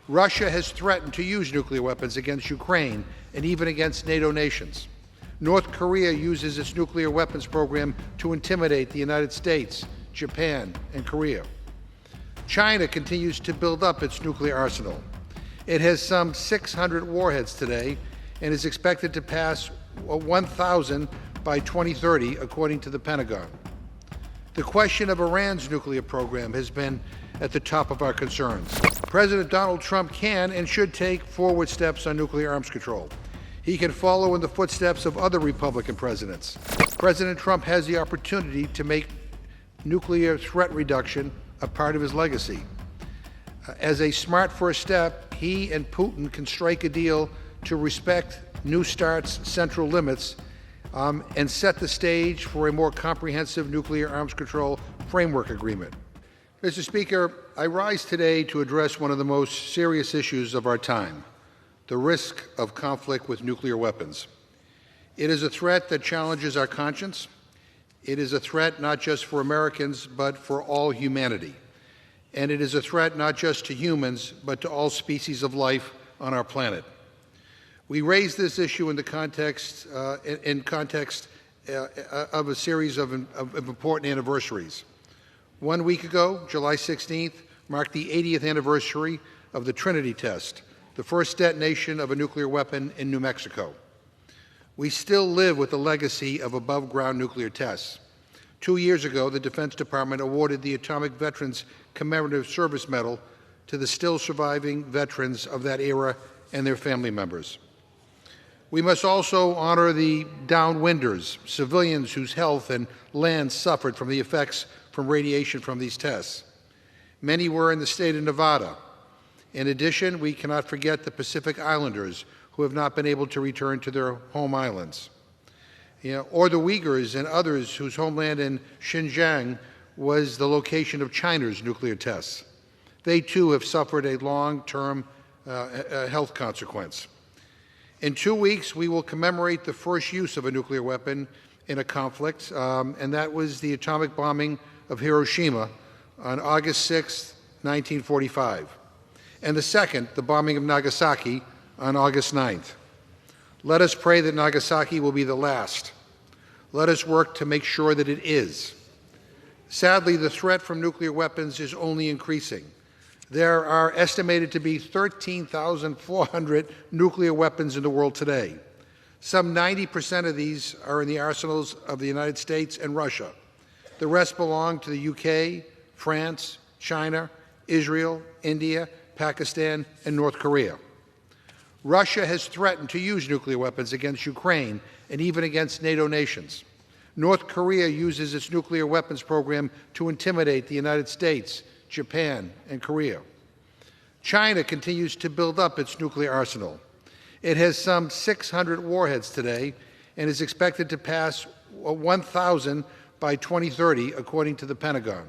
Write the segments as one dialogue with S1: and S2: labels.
S1: Russia has threatened to use nuclear weapons against Ukraine and even against NATO nations. North Korea uses its nuclear weapons program to intimidate the United States, Japan, and Korea. China continues to build up its nuclear arsenal. It has some 600 warheads today and is expected to pass 1,000 by 2030, according to the Pentagon. The question of Iran's nuclear program has been at the top of our concerns. President Donald Trump can and should take forward steps on nuclear arms control. He can follow in the footsteps of other Republican presidents. President Trump has the opportunity to make nuclear threat reduction a part of his legacy. As a smart first step, he and Putin can strike a deal to respect New START's central limits and set the stage for a more comprehensive nuclear arms control framework agreement. Mr. Speaker, I rise today to address one of the most serious issues of our time, the risk of conflict with nuclear weapons. It is a threat that challenges our conscience. It is a threat not just for Americans, but for all humanity. And it is a threat not just to humans, but to all species of life on our planet. We raise this issue in the context of a series of important anniversaries. 1 week ago, July 16th, marked the 80th anniversary of the Trinity Test, the first detonation of a nuclear weapon in New Mexico. We still live with the legacy of above-ground nuclear tests. 2 years ago, the Defense Department awarded the Atomic Veterans Commemorative Service Medal to the still surviving veterans of that era and their family members. We must also honor the downwinders, civilians whose health and land suffered from the effects from radiation from these tests. Many were in the state of Nevada. In addition, we cannot forget the Pacific Islanders who have not been able to return to their home islands. Or the Uyghurs and others whose homeland in Xinjiang was the location of China's nuclear tests. They too have suffered a long-term health consequence. In 2 weeks, we will commemorate the first use of a nuclear weapon in a conflict, and that was the atomic bombing of Hiroshima on August 6, 1945, and the second, the bombing of Nagasaki, on August 9th. Let us pray that Nagasaki will be the last. Let us work to make sure that it is. Sadly, the threat from nuclear weapons is only increasing. There are estimated to be 13,400 nuclear weapons in the world today. Some 90% of these are in the arsenals of the United States and Russia. The rest belong to the UK, France, China, Israel, India, Pakistan, and North Korea. Russia has threatened to use nuclear weapons against Ukraine and even against NATO nations. North Korea uses its nuclear weapons program to intimidate the United States, Japan, and Korea. China continues to build up its nuclear arsenal. It has some 600 warheads today and is expected to pass 1,000 by 2030, according to the Pentagon.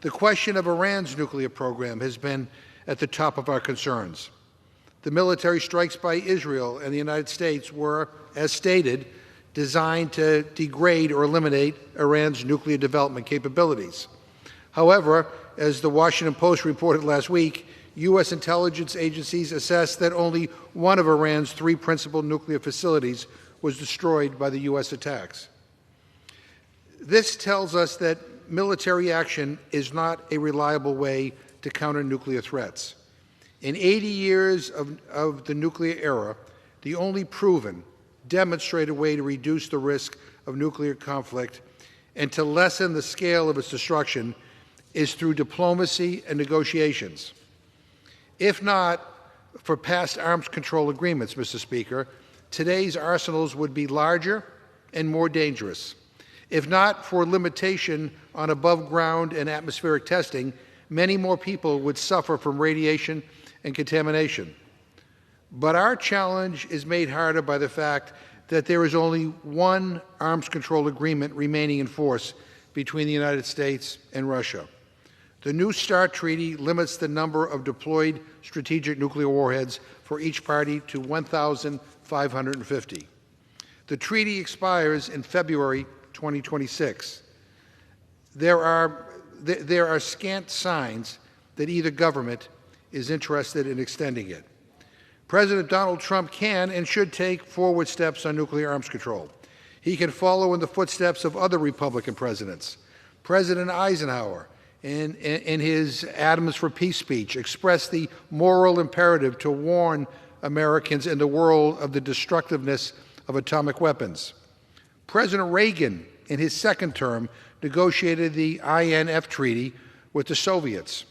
S1: The question of Iran's nuclear program has been at the top of our concerns. The military strikes by Israel and the United States were, as stated, designed to degrade or eliminate Iran's nuclear development capabilities. However, as the Washington Post reported last week, U.S. intelligence agencies assessed that only one of Iran's 3 principal nuclear facilities was destroyed by the U.S. attacks. This tells us that military action is not a reliable way to counter nuclear threats. In 80 years of the nuclear era, the only proven, demonstrated way to reduce the risk of nuclear conflict and to lessen the scale of its destruction is through diplomacy and negotiations. If not for past arms control agreements, Mr. Speaker, today's arsenals would be larger and more dangerous. If not for limitation on above-ground and atmospheric testing, many more people would suffer from radiation and contamination. But our challenge is made harder by the fact that there is only one arms control agreement remaining in force between the United States and Russia. The New START Treaty limits the number of deployed strategic nuclear warheads for each party to 1,550. The treaty expires in February 2026. There are scant signs that either government is interested in extending it. President Donald Trump can and should take forward steps on nuclear arms control. He can follow in the footsteps of other Republican presidents. President Eisenhower, in his Atoms for Peace speech, expressed the moral imperative to warn Americans and the world of the destructiveness of atomic weapons. President Reagan, in his second term, negotiated the INF Treaty with the Soviets.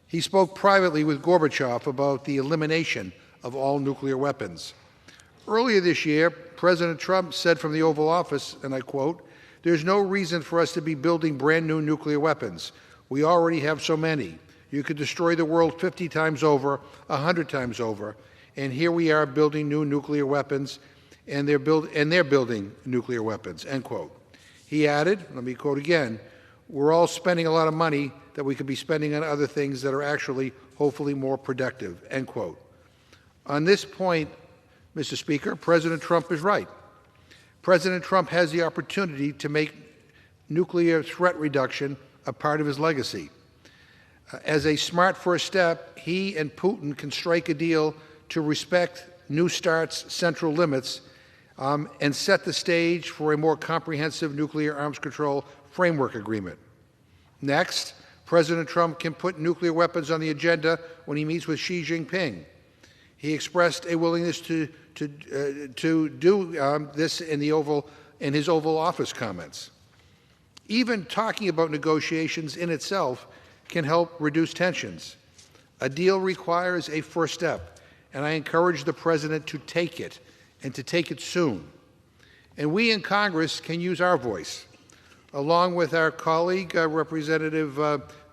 S1: He spoke privately with Gorbachev about the elimination of all nuclear weapons. Earlier this year, President Trump said from the Oval Office, and I quote, "There's no reason for us to be building brand new nuclear weapons. We already have so many. You could destroy the world 50 times over, 100 times over, and here we are building new nuclear weapons, and they're building nuclear weapons," end quote. He added, let me quote again, "We're all spending a lot of money that we could be spending on other things that are actually, hopefully, more productive," end quote. On this point, Mr. Speaker, President Trump is right. President Trump has the opportunity to make nuclear threat reduction a part of his legacy. As a smart first step, he and Putin can strike a deal to respect New START's central limits and set the stage for a more comprehensive nuclear arms control framework agreement. Next, President Trump can put nuclear weapons on the agenda when he meets with Xi Jinping. He expressed a willingness to do this in his Oval Office comments. Even talking about negotiations in itself can help reduce tensions. A deal requires a first step, and I encourage the President to take it, and to take it soon. And we in Congress can use our voice. Along with our colleague, Representative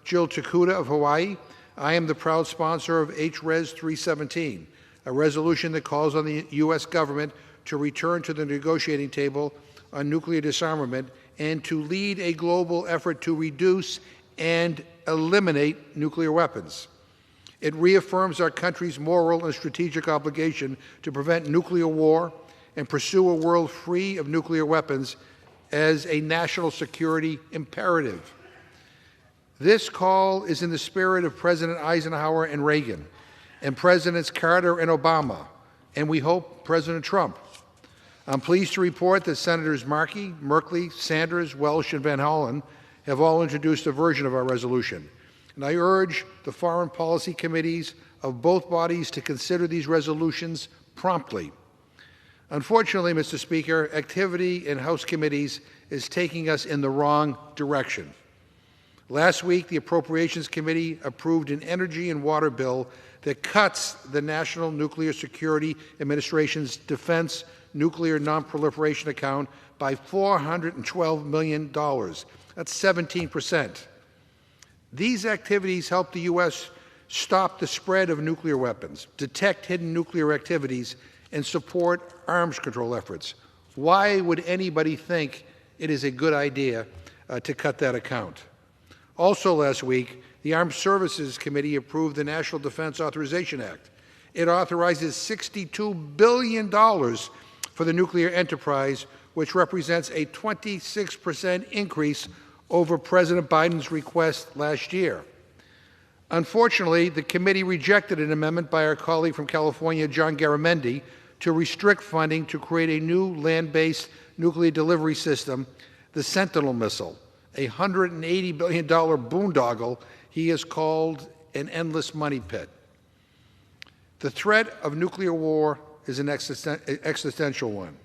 S1: Jill Chikuta of Hawaii, I am the proud sponsor of HRES 317, a resolution that calls on the U.S. government to return to the negotiating table on nuclear disarmament and to lead a global effort to reduce and eliminate nuclear weapons. It reaffirms our country's moral and strategic obligation to prevent nuclear war and pursue a world free of nuclear weapons as a national security imperative. This call is in the spirit of President Eisenhower and Reagan, and Presidents Carter and Obama, and we hope President Trump. I'm pleased to report that Senators Markey, Merkley, Sanders, Welsh, and Van Hollen have all introduced a version of our resolution. And I urge the foreign policy committees of both bodies to consider these resolutions promptly. Unfortunately, Mr. Speaker, activity in House committees is taking us in the wrong direction. Last week, the Appropriations Committee approved an energy and water bill that cuts the National Nuclear Security Administration's Defense Nuclear Nonproliferation Account by $412 million. That's 17%. These activities help the U.S. stop the spread of nuclear weapons, detect hidden nuclear activities, and support arms control efforts. Why would anybody think it is a good idea to cut that account? Also last week, the Armed Services Committee approved the National Defense Authorization Act. It authorizes $62 billion for the nuclear enterprise, which represents a 26% increase over President Biden's request last year. Unfortunately, the committee rejected an amendment by our colleague from California, John Garamendi, to restrict funding to create a new land-based nuclear delivery system, the Sentinel missile, a $180 billion boondoggle he has called an endless money pit. The threat of nuclear war is an existential one.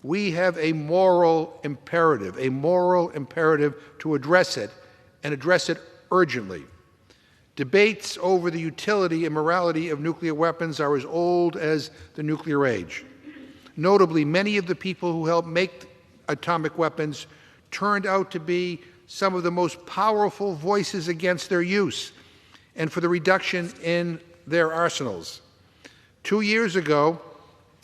S1: We have a moral imperative to address it, and address it urgently. Debates over the utility and morality of nuclear weapons are as old as the nuclear age. Notably, many of the people who helped make atomic weapons turned out to be some of the most powerful voices against their use and for the reduction in their arsenals. 2 years ago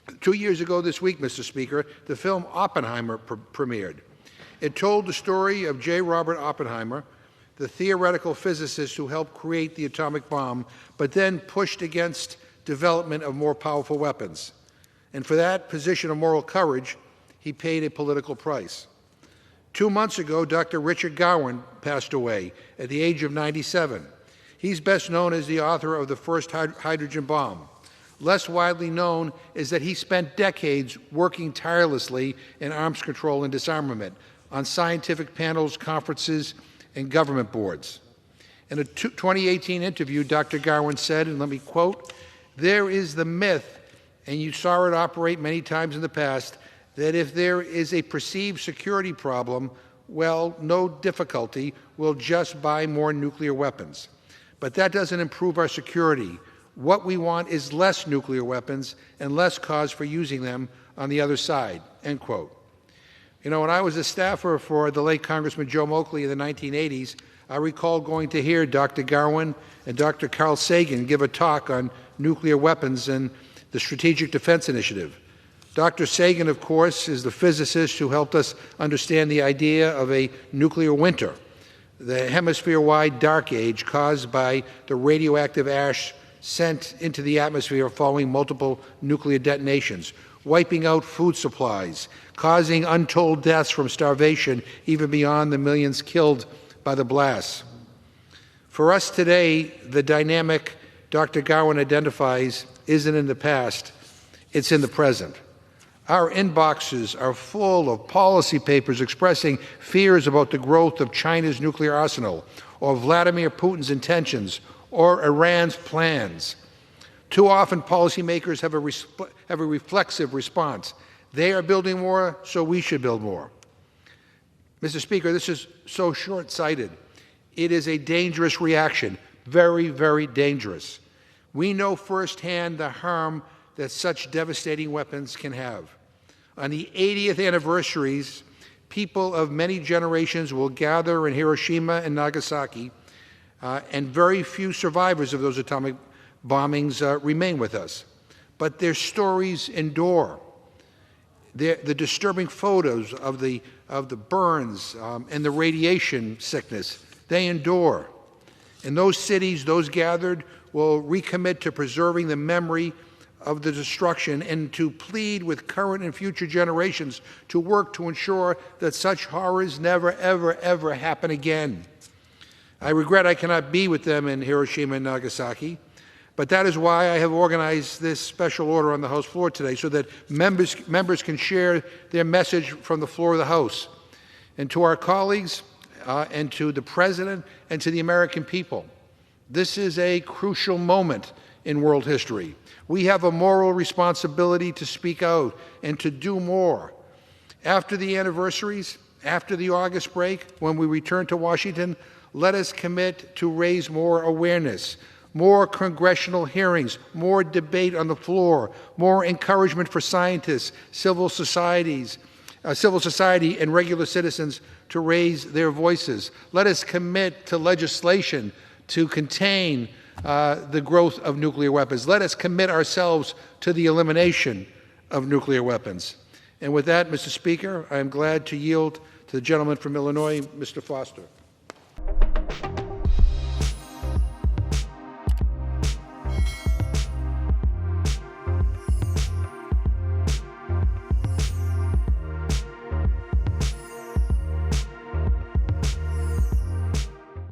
S1: this week, Mr. Speaker, the film Oppenheimer premiered. It told the story of J. Robert Oppenheimer, the theoretical physicist who helped create the atomic bomb, but then pushed against development of more powerful weapons. And for that position of moral courage, he paid a political price. 2 months ago, Dr. Richard Gowan passed away at the age of 97. He's best known as the author of the first hydrogen bomb. Less widely known is that he spent decades working tirelessly in arms control and disarmament on scientific panels, conferences, and government boards. In a 2018 interview, Dr. Garwin said, and let me quote, "There is the myth, and you saw it operate many times in the past, that if there is a perceived security problem, well, no difficulty, we'll just buy more nuclear weapons. But that doesn't improve our security. What we want is less nuclear weapons and less cause for using them on the other side," end quote. You know, when I was a staffer for the late Congressman Joe Moakley in the 1980s, I recall going to hear Dr. Garwin and Dr. Carl Sagan give a talk on nuclear weapons and the Strategic Defense Initiative. Dr. Sagan, of course, is the physicist who helped us understand the idea of a nuclear winter, the hemisphere-wide dark age caused by the radioactive ash sent into the atmosphere following multiple nuclear detonations, wiping out food supplies, causing untold deaths from starvation, even beyond the millions killed by the blasts. For us today, the dynamic Dr. Garwin identifies isn't in the past, it's in the present. Our inboxes are full of policy papers expressing fears about the growth of China's nuclear arsenal, or Vladimir Putin's intentions, or Iran's plans. Too often, policymakers have a reflexive response. They are building more, so we should build more. Mr. Speaker, this is so short-sighted. It is a dangerous reaction, very, very dangerous. We know firsthand the harm that such devastating weapons can have. On the 80th anniversaries, people of many generations will gather in Hiroshima and Nagasaki, and very few survivors of those atomic bombings remain with us. But their stories endure. The disturbing photos of the burns and the radiation sickness, they endure. In those cities, those gathered will recommit to preserving the memory of the destruction and to plead with current and future generations to work to ensure that such horrors never, ever, ever happen again. I regret I cannot be with them in Hiroshima and Nagasaki, but that is why I have organized this special order on the House floor today, so that members can share their message from the floor of the House. And to our colleagues, and to the President, and to the American people, this is a crucial moment in world history. We have a moral responsibility to speak out and to do more. After the anniversaries, after the August break, when we return to Washington, let us commit to raise more awareness, more congressional hearings, more debate on the floor, more encouragement for scientists, civil society and regular citizens to raise their voices. Let us commit to legislation to contain the growth of nuclear weapons. Let us commit ourselves to the elimination of nuclear weapons. And with that, Mr. Speaker, I am glad to yield to the gentleman from Illinois, Mr. Foster.